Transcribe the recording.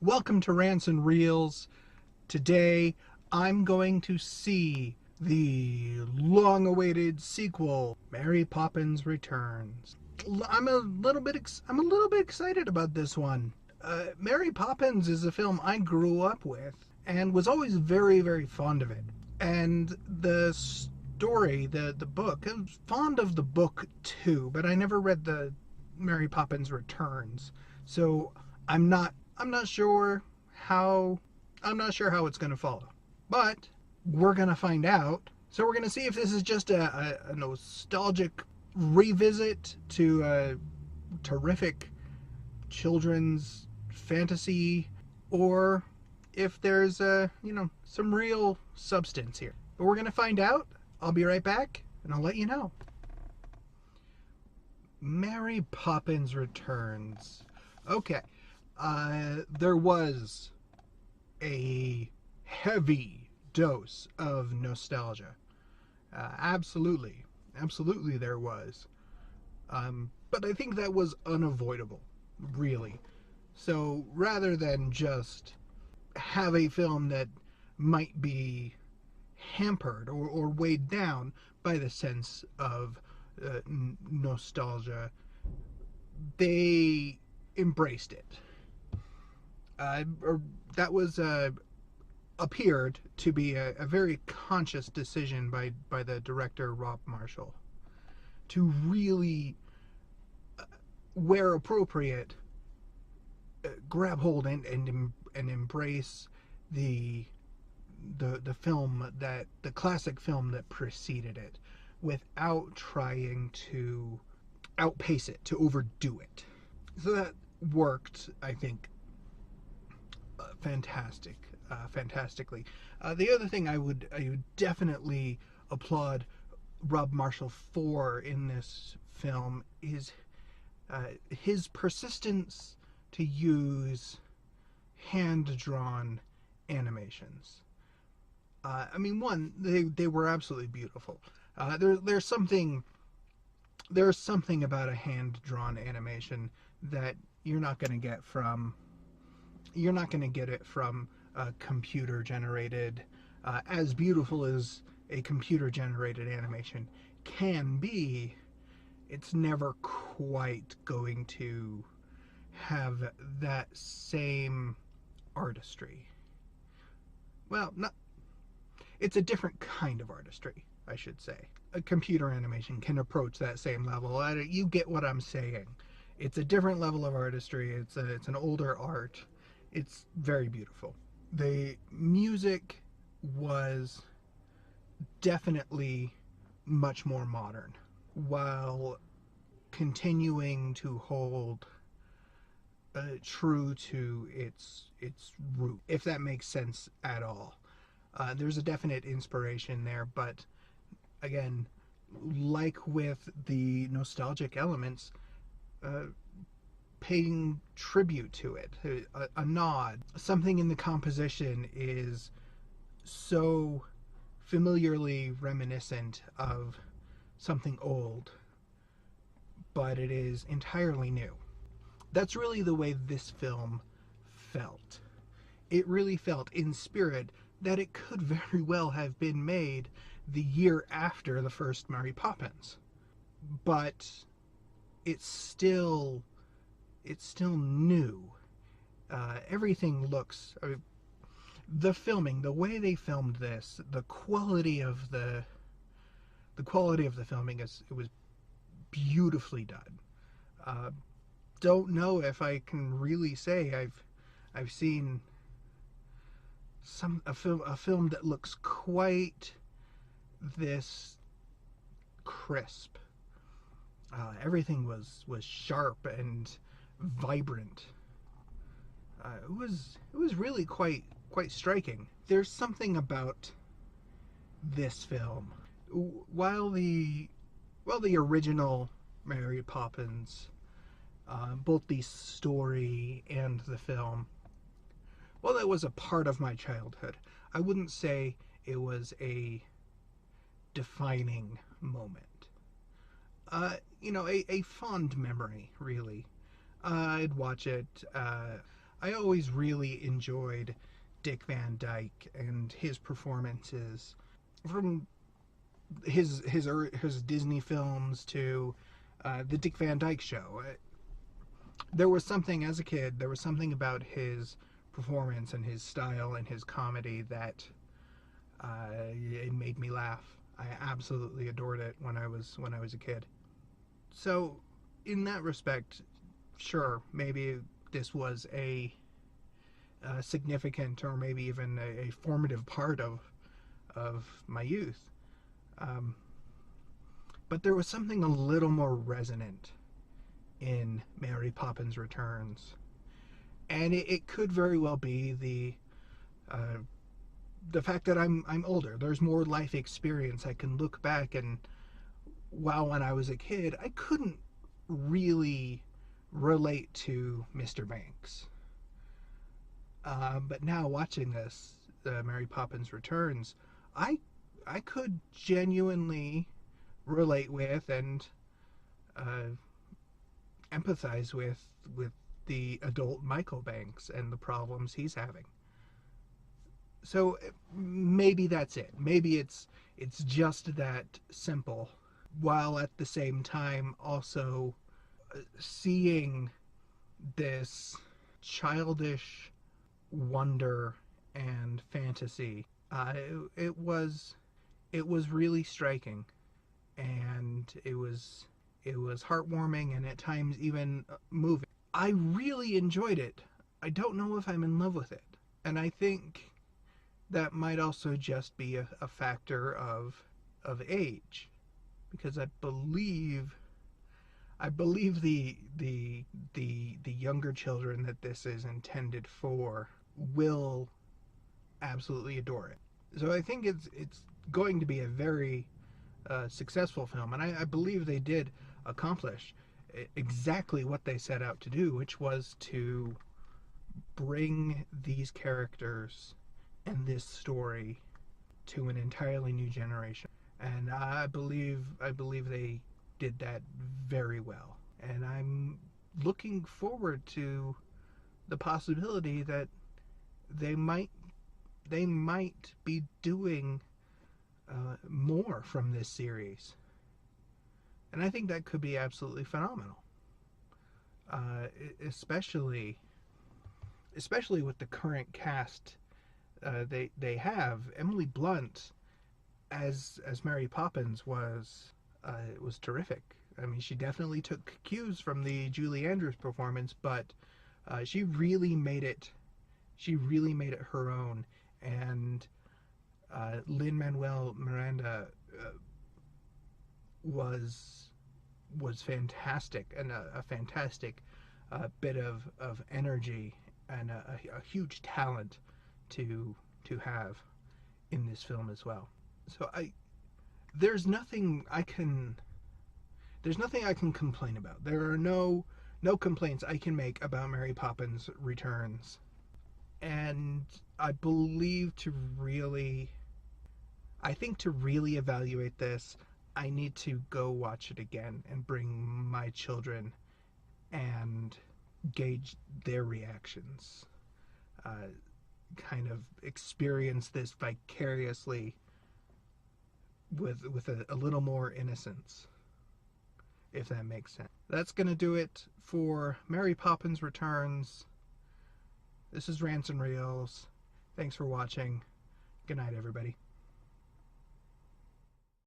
Welcome to Rants and Reels. Today I'm going to see the long-awaited sequel, Mary Poppins Returns. I'm a little bit excited about this one. Mary Poppins is a film I grew up with and was always very, very fond of it. And the story, the book, I was fond of the book too, but I never read the Mary Poppins Returns. So I'm not sure how it's going to follow. But we're going to find out. So we're going to see if this is just a nostalgic revisit to a terrific children's fantasy, or if there's some real substance here. But we're going to find out. I'll be right back and I'll let you know. Mary Poppins Returns. Okay. There was a heavy dose of nostalgia. Absolutely there was. But I think that was unavoidable, really. So rather than just have a film that might be hampered or weighed down by the sense of nostalgia, they embraced it. That was appeared to be a very conscious decision by the director Rob Marshall to really, where appropriate, grab hold and embrace the film, that the classic film that preceded it, without trying to outpace it, to overdo it. So that worked, I think, fantastically. The other thing I would definitely applaud Rob Marshall for in this film is his persistence to use hand-drawn animations. They were absolutely beautiful. There's something about a hand-drawn animation that you're not going to get it from a computer-generated, as beautiful as a computer-generated animation can be. It's never quite going to have that same artistry. Well, it's a different kind of artistry, I should say. A computer animation can approach that same level. You get what I'm saying. It's a different level of artistry. It's an older art. It's very beautiful. The music was definitely much more modern, while continuing to hold true to its root, if that makes sense at all. There's a definite inspiration there, but again, like with the nostalgic elements, paying tribute to it, a nod. Something in the composition is so familiarly reminiscent of something old, but it is entirely new. That's really the way this film felt. It really felt, in spirit, that it could very well have been made the year after the first Mary Poppins. But it's still new. Everything looks, the filming, the way they filmed this, the quality of the filming, it was beautifully done. Don't know if I can really say I've seen a film that looks quite this crisp. Everything was sharp and vibrant. It was really quite striking. There's something about this film. While the original Mary Poppins, both the story and the film, well, that was a part of my childhood. I wouldn't say it was a defining moment. A fond memory, really. I'd watch it. I always really enjoyed Dick Van Dyke and his performances, from his Disney films to the Dick Van Dyke Show. There was something, as a kid, there was something about his performance and his style and his comedy that it made me laugh. I absolutely adored it when I was a kid. So, in that respect, sure, maybe this was a significant or maybe even a formative part of my youth. Um, but there was something a little more resonant in Mary Poppins Returns, and it could very well be the fact that I'm older. There's more life experience. I can look back, and while when I was a kid, I couldn't really relate to Mr. Banks. But now watching this, Mary Poppins Returns, I could genuinely relate with and empathize with the adult Michael Banks and the problems he's having. So maybe that's it. Maybe it's just that simple, while at the same time also seeing this childish wonder and fantasy. It was really striking, and it was heartwarming and at times even moving. I really enjoyed it. I don't know if I'm in love with it, and I think that might also just be a factor of age, because I believe the younger children that this is intended for will absolutely adore it. So I think it's going to be a very successful film, and I believe they did accomplish exactly what they set out to do, which was to bring these characters and this story to an entirely new generation. And I believe they did that very well. And I'm looking forward to the possibility that they might be doing more from this series. And I think that could be absolutely phenomenal. Especially with the current cast they have. Emily Blunt as Mary Poppins was terrific. I mean, she definitely took cues from the Julie Andrews performance, but she really made it her own. And Lin-Manuel Miranda was fantastic, and a fantastic bit of energy and a huge talent to have in this film as well. So there's nothing I can complain about. There are no complaints I can make about Mary Poppins Returns. And I think to really evaluate this, I need to go watch it again and bring my children and gauge their reactions. Kind of experience this vicariously with a little more innocence, if that makes sense. That's going to do it for Mary Poppins Returns. This is Rants and Reels. Thanks for watching. Good night, everybody.